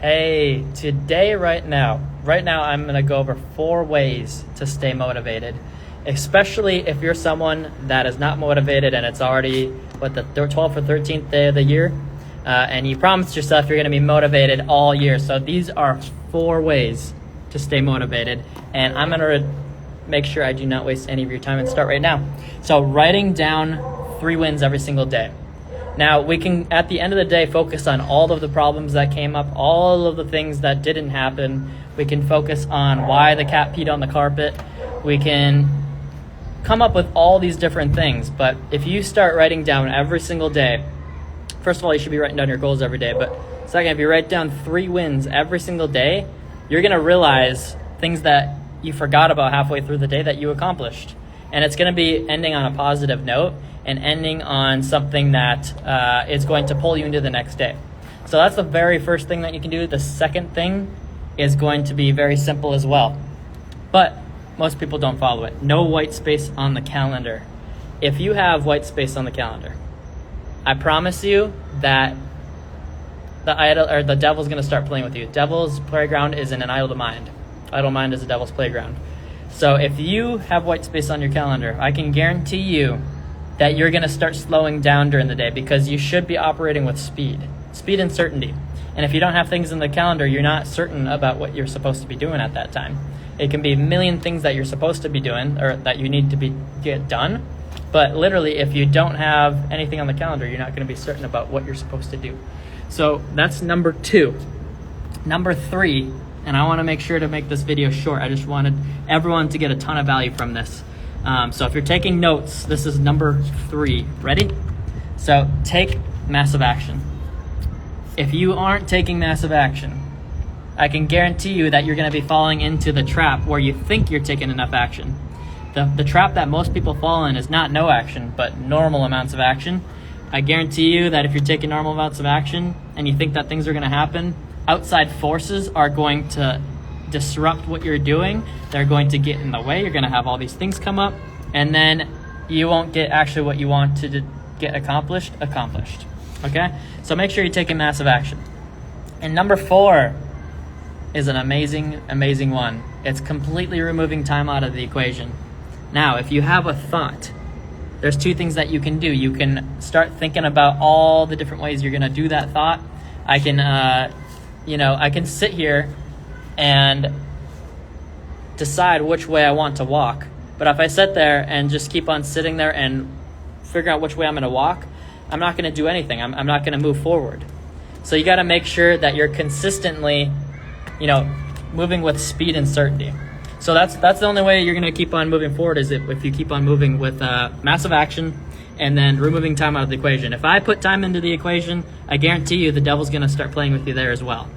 Hey, today, right now, I'm going to go over 4 ways to stay motivated, especially if you're someone that is not motivated and it's already, the 12th or 13th day of the year, and you promised yourself you're going to be motivated all year. So these are 4 ways to stay motivated, and I'm going to make sure I do not waste any of your time and start right now. So writing down 3 wins every single day. Now, we can, at the end of the day, focus on all of the problems that came up, all of the things that didn't happen. We can focus on why the cat peed on the carpet. We can come up with all these different things. But if you start writing down every single day, first of all, you should be writing down your goals every day. But second, if you write down 3 wins every single day, you're going to realize things that you forgot about halfway through the day that you accomplished. And it's going to be ending on a positive note and ending on something that is going to pull you into the next day. So that's the very first thing that you can do. The second thing is going to be very simple as well, but most people don't follow it. No white space on the calendar. If you have white space on the calendar, I promise you that the devil's going to start playing with you. Devil's playground is in an idle mind. Idle mind is a devil's playground. So if you have white space on your calendar, I can guarantee you that you're going to start slowing down during the day, because you should be operating with speed and certainty. And if you don't have things in the calendar, you're not certain about what you're supposed to be doing at that time. It can be a million things that you're supposed to be doing or that you need to get done. But literally, if you don't have anything on the calendar, you're not going to be certain about what you're supposed to do. So that's number 2. Number 3, and I want to make sure to make this video short. I just wanted everyone to get a ton of value from this. So if you're taking notes, this is number 3. Ready? So take massive action. If you aren't taking massive action, I can guarantee you that you're going to be falling into the trap where you think you're taking enough action. The trap that most people fall in is not no action, but normal amounts of action. I guarantee you that if you're taking normal amounts of action and you think that things are going to happen, outside forces are going to disrupt what you're doing. They're going to get in the way. You're going to have all these things come up, and then you won't get actually what you want to get accomplished. Okay? So make sure you're taking massive action. And number 4 is an amazing one. It's completely removing time out of the equation. Now, if you have a thought, there's 2 things that you can do. You can start thinking about all the different ways you're going to do that thought. I can sit here and decide which way I want to walk. But if I sit there and just keep on sitting there and figure out which way I'm going to walk, I'm not going to do anything. I'm not going to move forward. So you got to make sure that you're consistently, moving with speed and certainty. So that's the only way you're going to keep on moving forward, is if you keep on moving with massive action and then removing time out of the equation. If I put time into the equation, I guarantee you the devil's going to start playing with you there as well.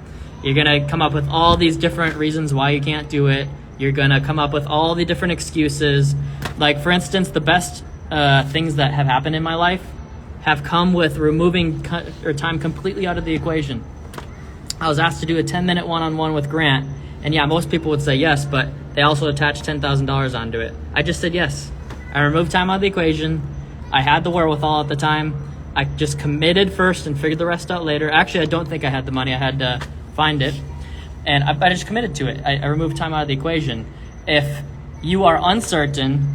You're going to come up with all these different reasons why you can't do it. You're going to come up with all the different excuses. Like, for instance, the best things that have happened in my life have come with removing time completely out of the equation. I was asked to do a 10-minute one-on-one with Grant, and yeah, most people would say yes, but they also attached $10,000 onto it. I just said yes. I removed time out of the equation. I had the wherewithal at the time. I just committed first and figured the rest out later. Actually, I don't think I had the money. I had to find it, and I just committed to it. I removed time out of the equation. If you are uncertain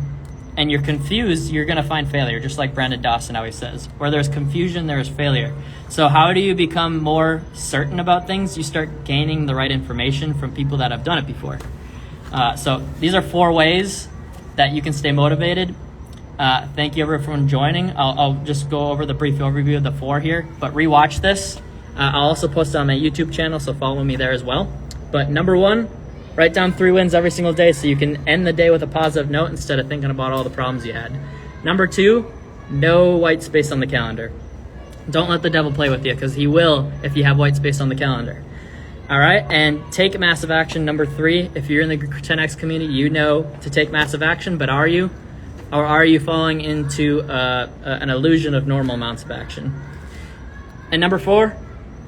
and you're confused, you're going to find failure, just like Brandon Dawson always says. Where there's confusion, there is failure. So how do you become more certain about things? You start gaining the right information from people that have done it before. So these are 4 ways that you can stay motivated. Thank you everyone for joining. I'll just go over the brief overview of the 4 here, but rewatch this. I'll also post it on my YouTube channel, so follow me there as well. But number 1, write down 3 wins every single day so you can end the day with a positive note instead of thinking about all the problems you had. Number 2, no white space on the calendar. Don't let the devil play with you, because he will if you have white space on the calendar. All right, and take massive action. Number 3, if you're in the 10X community, you know to take massive action, but are you? Or are you falling into an illusion of normal amounts of action? And number 4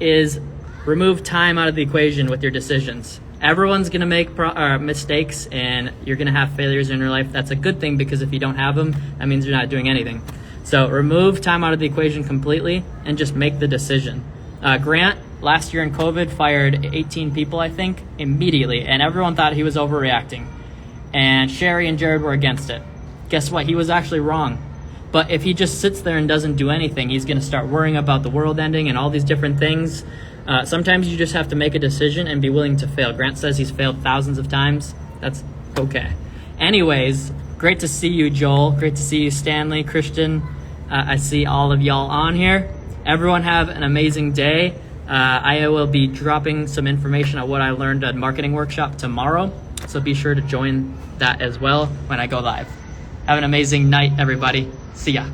is remove time out of the equation with your decisions. Everyone's going to make mistakes, and you're going to have failures in your life. That's a good thing, because if you don't have them, that means you're not doing anything. So remove time out of the equation completely and just make the decision. Grant last year in COVID fired 18 people, I think, immediately, and everyone thought he was overreacting. And Sherry and Jared were against it. Guess what? He was actually wrong. But if he just sits there and doesn't do anything, he's going to start worrying about the world ending and all these different things. Sometimes you just have to make a decision and be willing to fail. Grant says he's failed thousands of times. That's okay. Anyways, great to see you, Joel. Great to see you, Stanley, Christian. I see all of y'all on here. Everyone have an amazing day. I will be dropping some information on what I learned at marketing workshop tomorrow. So be sure to join that as well when I go live. Have an amazing night, everybody. See ya.